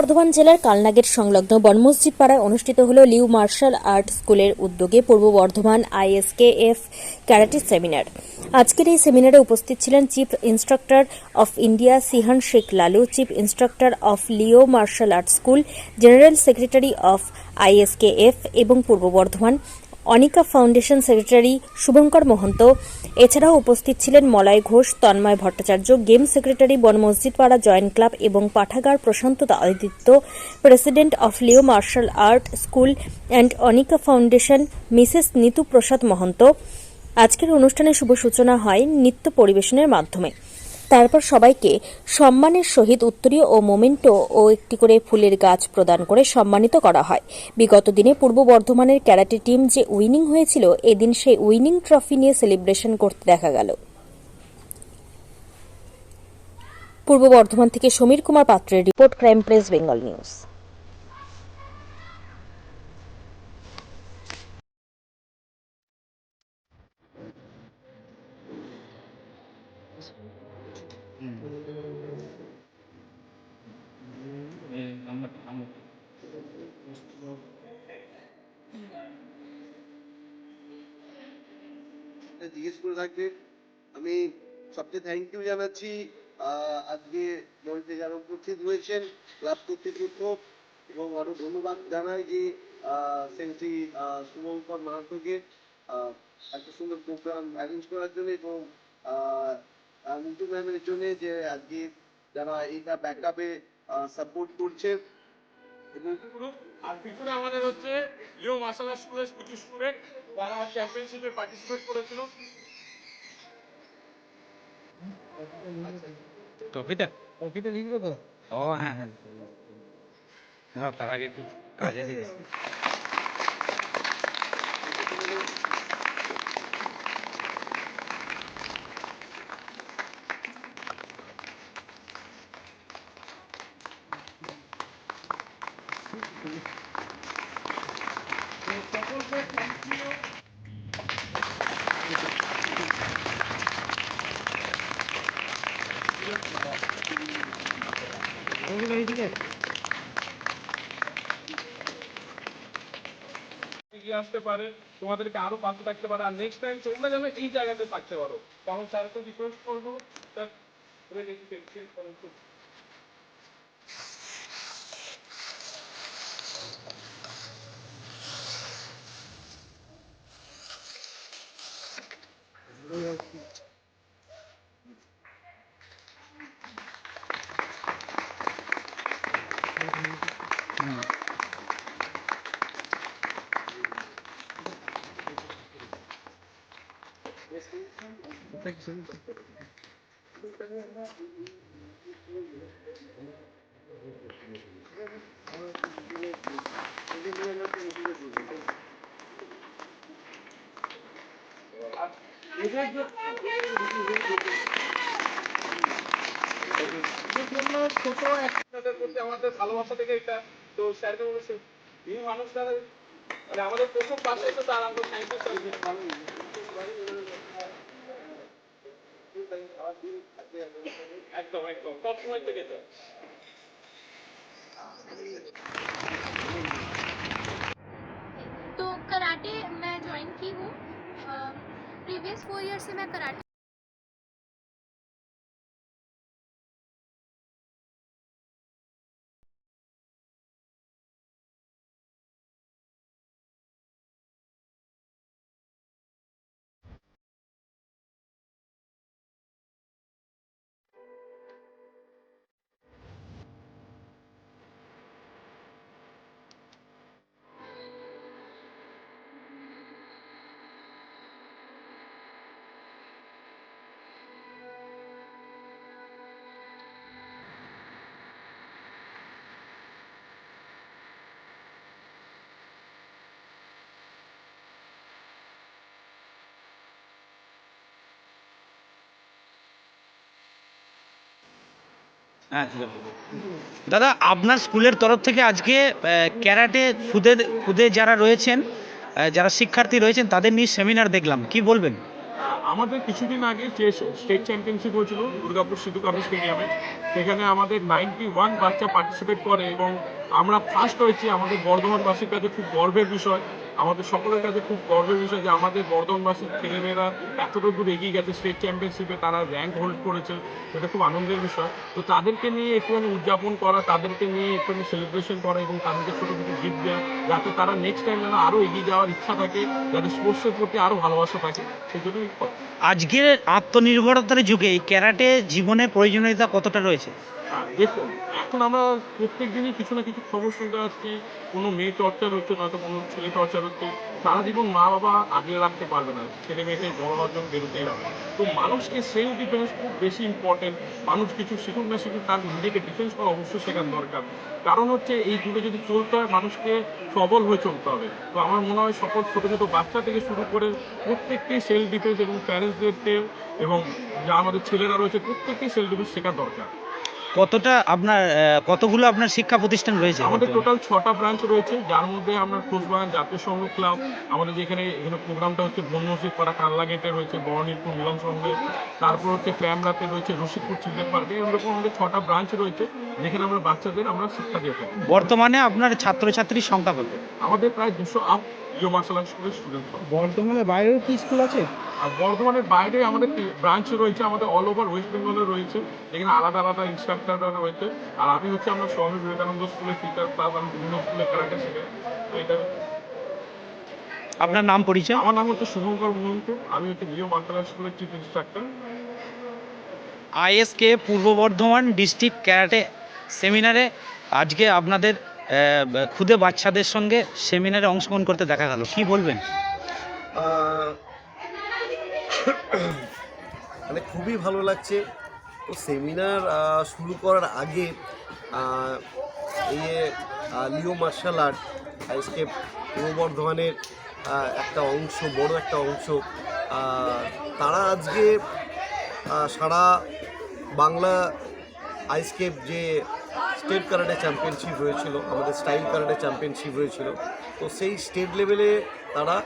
বর্ধমান জেলার কালনাগের সংলগ্ন বনমসজিদ পাড়ায় অনুষ্ঠিত হল লিউ মার্শাল আর্ট স্কুলের উদ্যোগে পূর্ব বর্ধমান আইএসকেএফ ক্যারাটে সেমিনার। আজকের এই সেমিনারে উপস্থিত ছিলেন chief instructor of India Shihan Sheikh Lalu, chief instructor of Leo martial art school, general secretary of ISKF এবং পূর্ব বর্ধমান অনিকা ফাউন্ডেশন সেক্রেটারি শুভঙ্কর মহন্ত। এছাড়াও উপস্থিত ছিলেন Malay Ghosh, Tanmay Bhattacharya, game secretary Banamasjid Para joint club এবং পাঠাগার Prashanta Aditya, president of Leo martial art school and Anika foundation Mrs Nitu Prasad Mahanta. আজকের অনুষ্ঠানের শুভ সূচনা হয় নৃত্য পরিবেশনের মাধ্যমে। তারপর সবাইকে সম্মানের সহিত উত্তরীয় ও মোমেন্টো ও একটি করে ফুলের গাছ প্রদান করে সম্মানিত করা হয়। বিগত দিনে পূর্ব বর্ধমানের ক্যারাটে টিম যে উইনিং হয়েছিল, এদিন সেই উইনিং ট্রফি নিয়ে সেলিব্রেশন করতে দেখা গেল। পূর্ব বর্ধমান থেকে সমীর কুমার পাত্রের report, crime press Bengal news. জিজ্ঞেস করে থাকবে। আমি সবচেয়ে থ্যাংক ইউ জানাচ্ছি আজকে মঞ্চে যারা উপস্থিত হয়েছেন ক্লাব কর্তৃপক্ষ, এবং আরো ধন্যবাদ জানাই যে সেন্ট্রি শুভঙ্কর মাহাতোকে এত সুন্দর প্রোগ্রাম অ্যারেঞ্জ করার জন্য, এবং মিন্টু ম্যামের জন্য যে আজকে যারা এইটা ব্যাকআপে সাপোর্ট করছেন। আর পিছনে আমাদের হচ্ছে লিও মার্শাল আর্ট স্কুলের কিছু স্টুডেন্ট যারা চ্যাম্পিয়নশিপে পার্টিসিপেট করেছিল। টপিটা লিখবে তো? ও হ্যাঁ হ্যাঁ, তার আগে একটু কাজে দিয়ে সকলকে থ্যাংক ইউ। এগিয়ে আসতে পারে, তোমাদেরকে আরো পাশে থাকতে পারে, আর নেক্সট টাইম তোমরা যেন এই জায়গাতে থাকতে পারো। কারণ স্যারকে রিকোয়েস্ট করবো স্যার ছোট আপনাদের প্রতি আমাদের ভালোবাসা থেকে এটা তো স্যারকে বলেছে এই মানুষরা মানে আমাদের প্রথম পাশে তো তার আমরা থ্যাংক ইউ স্যার। একদম একদম সবসময় থেকে তো तो कराटे मैं ज्वाइन की हूँ। प्रीवियस 4 ईयर से मैं कराटे হ্যাঁ। দাদা, আপনার স্কুলের তরফ থেকে আজকে ক্যারাটে খুদে যারা রয়েছেন, যারা শিক্ষার্থী রয়েছেন তাদের নিয়ে সেমিনার দেখলাম, কি বলবেন? আমাদের কিছুদিন আগে যে স্টেট চ্যাম্পিয়নশিপ হয়েছিল দুর্গাপুর সিধু কানু স্টেডিয়ামে, সেখানে আমাদের 91 বাচ্চা পার্টিসিপেট করে এবং আমরা ফার্স্ট হয়েছি। আমাদের বর্ধমানবাসীর কাছে খুব গর্বের বিষয়, আমাদের সকলের কাছে খুব গর্বের বিষয় যে আমাদের বর্ধমানবাসীর ছেলেমেয়েরা এতটা দূর এগিয়ে গেছে স্টেট চ্যাম্পিয়নশিপে, তারা র্যাঙ্ক হোল্ড করেছে। এটা খুব আনন্দের বিষয়। তো তাদেরকে নিয়ে একটুখানি উদযাপন করা, তাদেরকে নিয়ে একটুখানি সেলিব্রেশন করা এবং তাদেরকে ছোটো ছোটো গিফট দেওয়া, যাতে তারা নেক্সট টাইম যেন আরও এগিয়ে যাওয়ার ইচ্ছা থাকে, যাতে স্পোর্টসের প্রতি আরও ভালোবাসা থাকে, সেই জন্যই করা। আজকের আত্মনির্ভরতার যুগে এই ক্যারাটে জীবনের প্রয়োজনীয়তা কতটা রয়েছে? দেখুন, এখন আমরা প্রত্যেক দিনই কিছু না কিছু খবর শুনতে পাচ্ছি, কোনো মেয়ে টর্চার হচ্ছে, নয়তো কোনো ছেলে টর্চার হচ্ছে। সারা জীবন মা বাবা আগলে রাখতে পারবে না, ছেলে মেয়েকে বড় হওয়ার জন্য বেরোতেই হবে। তো মানুষকে সেলফ ডিফেন্স খুব বেশি ইম্পর্টেন্ট। মানুষ কিছু শিখুক না শিখুক, তার নিজেকে ডিফেন্স করা অবশ্যই শেখার দরকার। কারণ হচ্ছে এই যুগে যদি চলতে হয়, মানুষকে সবল হয়ে চলতে হবে। তো আমার মনে হয় সকল ছোটো ছোটো বাচ্চা থেকে শুরু করে প্রত্যেককেই সেলফ ডিফেন্স এবং প্যারেন্টসদেরকে এবং যা আমাদের ছেলেরা রয়েছে প্রত্যেককেই সেলফ ডিফেন্স শেখার দরকার। কতগুলো আপনার শিক্ষা প্রতিষ্ঠান রয়েছে? আমাদের টোটাল 6টা ব্রাঞ্চ রয়েছে, যার মধ্যে আমরা কোচবাগান জাতীয় সংঘ ক্লাব, আমাদের যেখানে এখানে প্রোগ্রামটা হচ্ছে বনমসজিদ পাড়া কাল্লা গেটে রয়েছে, বরণীরপুর মিলন সংঘে, তারপর হচ্ছে প্যামরাতে রয়েছে, রশিদপুর চিলড্রেন পার্কে। এরকম আমাদের 6টা ব্রাঞ্চ রয়েছে যেখানে আমরা বাচ্চাদের আমরা শিক্ষা দিয়ে থাকি। বর্তমানে আপনার ছাত্রছাত্রীর সংখ্যা কত? আমাদের প্রায় 200 আপ মার্শাল আর্ট স্কুলের স্টুডেন্ট। বর্ধমানের বাইরেও কি স্কুল আছে? আর বর্ধমানের বাইরে আমাদের ব্রাঞ্চ রয়েছে, আমাদের অল ওভার ওয়েস্ট বেঙ্গলে রয়েছে, যেখানে আলাদা আলাদা ইনস্ট্রাক্টররা রয়েছে। আর আমি হচ্ছে আমরা স্বামী বিবেকানন্দ স্কুলের টিচার প্লাস আমি বিভিন্ন স্কুলে ক্যারাটে শেখাই। তো এটা আপনার নাম পরিচয়? আমার নাম হচ্ছে শুভঙ্কর মহন্ত, আমি হচ্ছে লিও মার্শাল আর্ট স্কুলের চিফ ইনস্ট্রাক্টর। আইএসকে পূর্ব বর্ধমান ডিস্ট্রিক্ট ক্যারাটে সেমিনারে আজকে আপনাদের খুদে বাচ্চাদের সঙ্গে সেমিনারে অংশগ্রহণ করতে দেখা গেল, কি বলবেন? মানে খুবই ভালো লাগছে। তো সেমিনার শুরু করার আগে এই লিও মার্শাল আর্ট আইএসকে পূর্ব বর্ধমানের একটা অংশ, বড় একটা অংশ, তারা আজকে সারা বাংলা আইএসকেপ যে স্টেট ক্যারাটে চ্যাম্পিয়নশিপ হয়েছিল, আমাদের স্টাইল ক্যারাটে চ্যাম্পিয়নশিপ হয়েছিল, তো সেই স্টেট লেভেলে তারা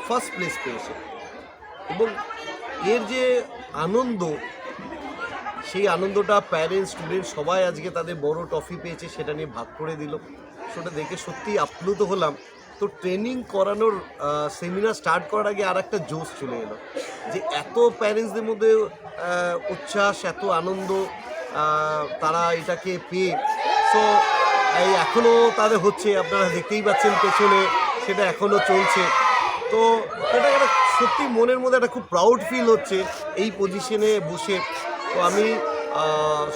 ফার্স্ট প্লেস পেয়েছে। এবং এর যে আনন্দ, সেই আনন্দটা প্যারেন্টস স্টুডেন্ট সবাই আজকে তাদের বড় ট্রফি পেয়েছে সেটা নিয়ে ভাগ করে দিল। সেটা দেখে সত্যিই আপ্লুত হলাম। তো ট্রেনিং করানোর সেমিনার স্টার্ট করার আগে আর একটা জোশ চলে এলো যে এত প্যারেন্টসদের মধ্যে উচ্ছ্বাস, এত আনন্দ, তারা এটাকে পেয়ে। সো এই এখনও তাদের হচ্ছে, আপনারা দেখতেই পাচ্ছেন পেছনে, সেটা এখনও চলছে। তো এটা একটা সত্যি মনের মধ্যে একটা খুব প্রাউড ফিল হচ্ছে এই পজিশনে বসে। তো আমি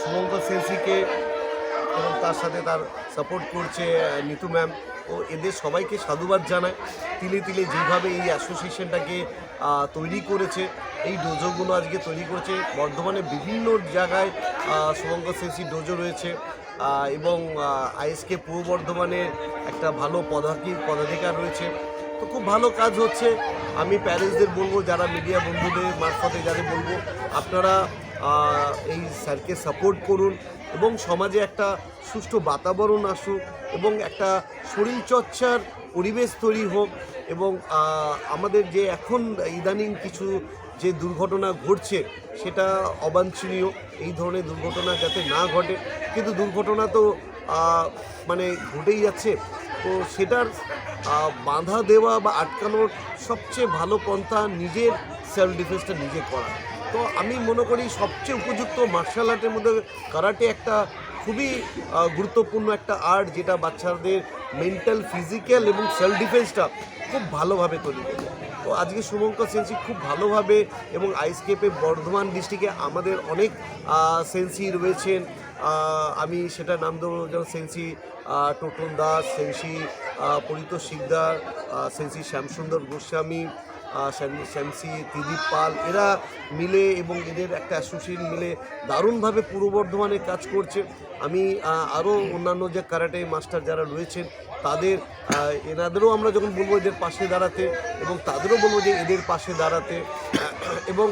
শুভঙ্কর সেন্সিকে এবং তার সাথে তার সাপোর্ট করছে নিতু ম্যাম, ও এদের সবাইকে সাধুবাদ জানায়। তিলে তিলে যেভাবে এই অ্যাসোসিয়েশনটাকে তৈরি করেছে, এই ডোজোগুলো আজকে তৈরি করেছে। বর্ধমানে বিভিন্ন জায়গায় শুভঙ্কর সেন্সি ডোজো রয়েছে এবং আইএসকে পূর্ব বর্ধমানের একটা ভালো পদাধিকার রয়েছে। তো খুব ভালো কাজ হচ্ছে। আমি প্যারেন্টসদের বলবো, যারা মিডিয়া বন্ধুদের মারফতে যাদের বলবো, আপনারা এই স্যারকে সাপোর্ট করুন এবং সমাজে একটা সুষ্ঠু বাতাবরণ আসুক এবং একটা শরীরচর্চার পরিবেশ তৈরি হোক। এবং আমাদের যে এখন ইদানিং কিছু যে দুর্ঘটনা ঘটছে সেটা অবাঞ্ছনীয়, এই ধরনের দুর্ঘটনা যাতে না ঘটে। কিন্তু দুর্ঘটনা তো মানে ঘটেই যাচ্ছে। তো সেটার বাধা দেওয়া বা আটকানোর সবচেয়ে ভালো পন্থা নিজের সেলফ ডিফেন্সটা নিজে করা। তো আমি মনে করি সবচেয়ে উপযুক্ত মার্শাল আর্টের মধ্যে কারাটে একটা খুবই গুরুত্বপূর্ণ একটা আর্ট, যেটা বাচ্চাদের মেন্টাল, ফিজিক্যাল এবং সেলফ ডিফেন্সটা খুব ভালোভাবে তৈরি করে। তো আজকে শুভঙ্কর সেন্সি খুব ভালোভাবে, এবং আইএসকেপে বর্ধমান ডিস্ট্রিক্টে আমাদের অনেক সেন্সি রয়েছেন। আমি সেটা নাম দেবো, যেমন সেন্সি টোটন দাস, সেন্সি পরিতোষ শিকদার, সেন্সি শ্যামসুন্দর গোস্বামী, শ্যামসি ত্রিদীপ পাল, এরা মিলে এবং এদের একটা অ্যাসোসিয়েশন মিলে দারুণভাবে পূর্ব বর্ধমানে কাজ করছে। আমি আরও অন্যান্য যে কারাটে মাস্টার যারা রয়েছেন তাদের এনাদেরও আমরা যখন বলবো এদের পাশে দাঁড়াতে, এবং তাদেরও বলবো যে এদের পাশে দাঁড়াতে। এবং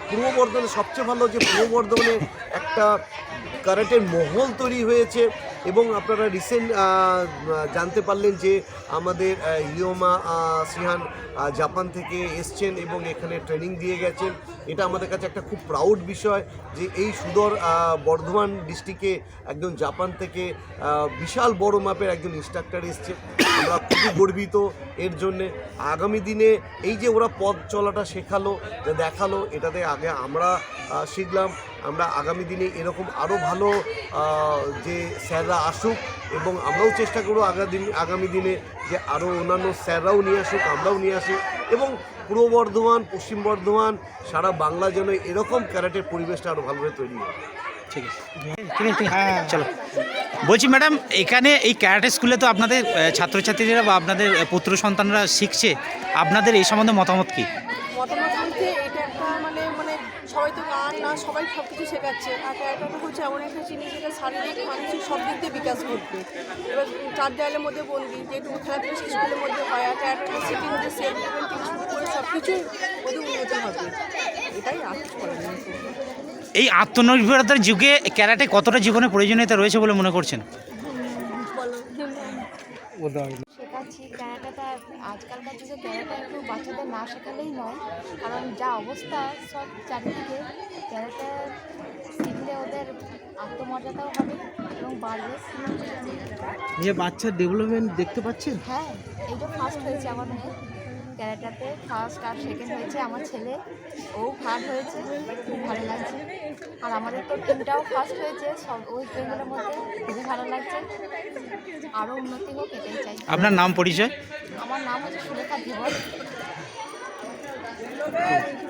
পূর্ব বর্ধমানে সবচেয়ে ভালো যে পূর্ব বর্ধমানে একটা কারাটের মহল তৈরি হয়েছে, এবং আপনারা রিসেন্ট জানতে পারলেন যে আমাদের ইয়োমা সিহান জাপান থেকে এসছেন এবং এখানে ট্রেনিং দিয়ে গেছেন। এটা আমাদের কাছে একটা খুব প্রাউড বিষয় যে এই সুদূর বর্ধমান ডিস্ট্রিক্টে একজন জাপান থেকে বিশাল বড় মাপের একজন ইনস্ট্রাক্টর এসছে। আমরা খুবই গর্বিত এর জন্যে। আগামী দিনে এই যে ওরা পথ চলাটা শেখালো, যে দেখালো, এটাতে আগে আমরা শিখলাম। আমরা আগামী দিনে এরকম আরও ভালো যে স্যাররা আসুক এবং আমরাও চেষ্টা করব আগামী দিনে যে আরও অন্যান্য স্যাররাও নিয়ে আসুক, আমরাও নিয়ে আসি এবং পূর্ব বর্ধমান, পশ্চিম বর্ধমান, সারা বাংলা যেন এরকম ক্যারাটের পরিবেশটা আরও ভালোভাবে তৈরি হয়। ঠিক আছে, চলো। বলছি ম্যাডাম, এখানে এই ক্যারাটে স্কুলে তো আপনাদের ছাত্রছাত্রীরা বা আপনাদের পুত্র সন্তানরা শিখছে, আপনাদের এই সম্বন্ধে মতামত কি? মতামত বলতে এটা একটা মানে সবাই তো গান না সবাই সব কিছু শেখাচ্ছে, আর ক্যারাটেটা হচ্ছে এমন একটা জিনিস যেটা শারীরিক মানসিক সব দিক দিয়ে বিকাশ করবে। এবার চার দেয়ালের মধ্যে বন্দি যেটুকু খেলাধুলা স্কুলের মধ্যে হয়, আর ক্যারাটেটা সিটি হচ্ছে সেলফ ডিফেন্স থেকে শুরু করে সব কিছুর মধ্যে উন্নতি হবে, এটাই আর কিছু করার নেই। এই আত্মনির্ভরতার যুগে ক্যারাটে কতটা জীবনে প্রয়োজনীয়তা রয়েছে বলে মনে করছেন? শেখাচ্ছি ক্যারাটেটা, আজকালকার যুগে ক্যারাটে একটু বাচ্চাদের না শেখালেই নয়, কারণ যা অবস্থা সব চারিদিকে, ক্যারাটে শিখলে ওদের আত্মমর্যাদাও হবে এবং বাড়বে। যে বাচ্চার ডেভেলপমেন্ট দেখতে পাচ্ছেন? হ্যাঁ, এইটা ফার্স্ট হয়েছে আমার মেয়ে ক্যারাটাতে, ফার্স্ট আর সেকেন্ড হয়েছে আমার ছেলে, ও থার্ড হয়েছে, খুব ভালো লাগছে। আর আমাদের তো টিমটাও ফার্স্ট হয়েছে সব ওয়েস্ট বেঙ্গলের মধ্যে, খুবই ভালো লাগছে। আরও উন্নতি হোক এটাই চাই। আপনার নাম পরিচয়? আমার নাম হচ্ছে সুলেখা ধীবর।